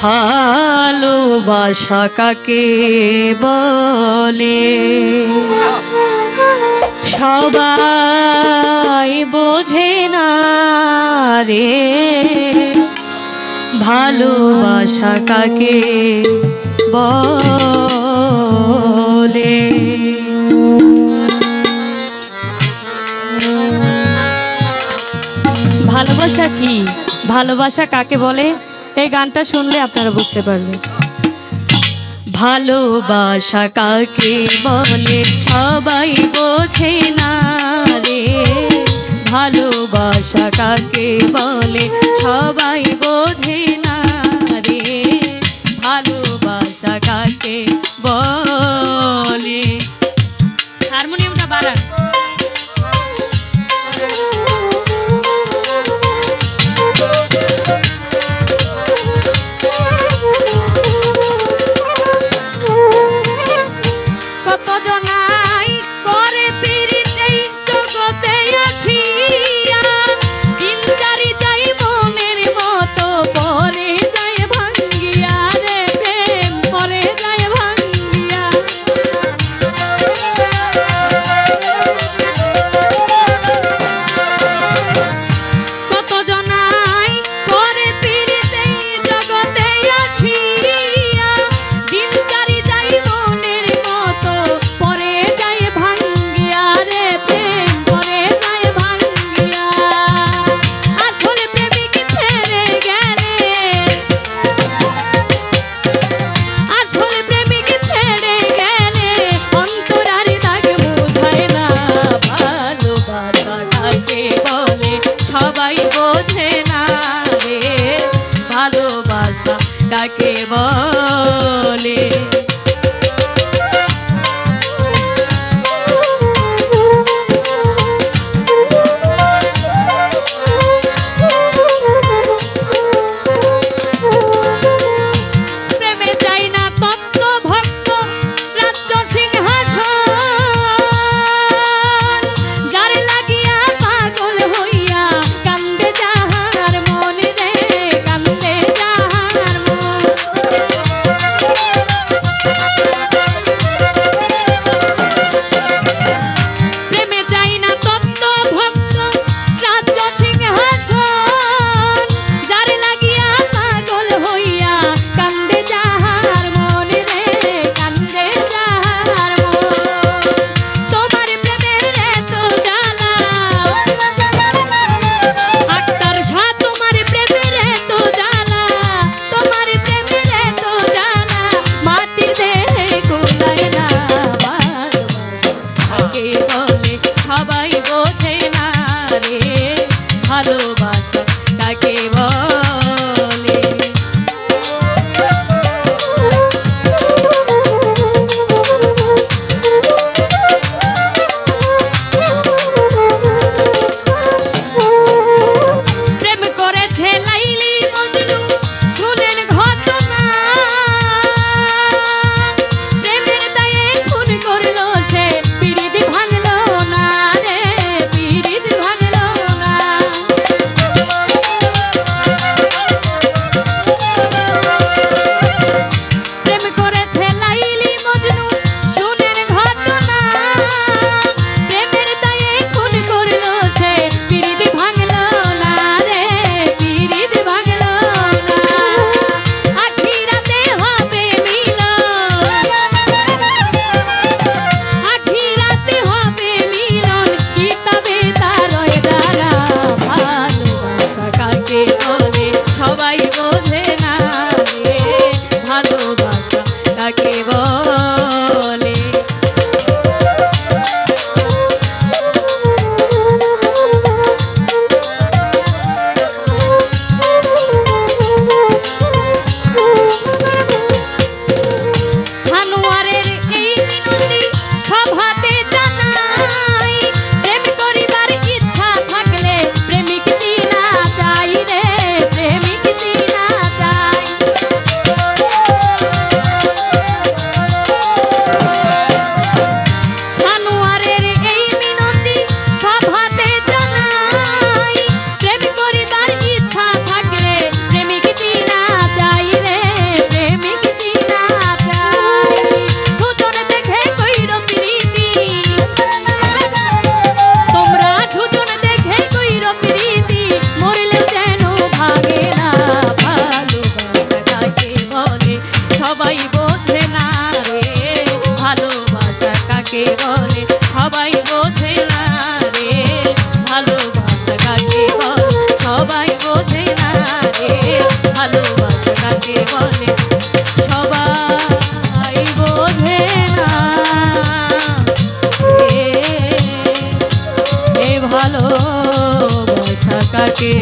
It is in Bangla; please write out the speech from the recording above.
ভালোবাসা কাকে বলে সবাই বোঝে না রে, ভালোবাসা কাকে বলে। ভালোবাসা কি, ভালোবাসা কাকে বলে এই গানটা শুনলে আপনারা বুঝতে পারবেন। ভালোবাসা কাকে বলে সবাই বোঝে না রে, ভালোবাসা কাকে বলে সবাই বোঝে না রে, ভালোবাসা কাকে বলে। হারমোনিয়ামটা বাড়ান। কাকে বলে প্রেমে চাই না তত্ত্ব ভক্ত রাজ্য সিংহাসন, যার লাগিয়া পাগল হইয়া কান্দে যাহার মনে রে, কান্দে যাহার মন। সবাই বোঝে না রে ভালোবাসা কাকে বলে, সবাই বোঝে না রে ভালোবাসা কাকে বলে, সবাই বোঝে না রে ভালোবাসা কাকে বলে, সবাই বোঝে না রে ভালোবাসা কাকে।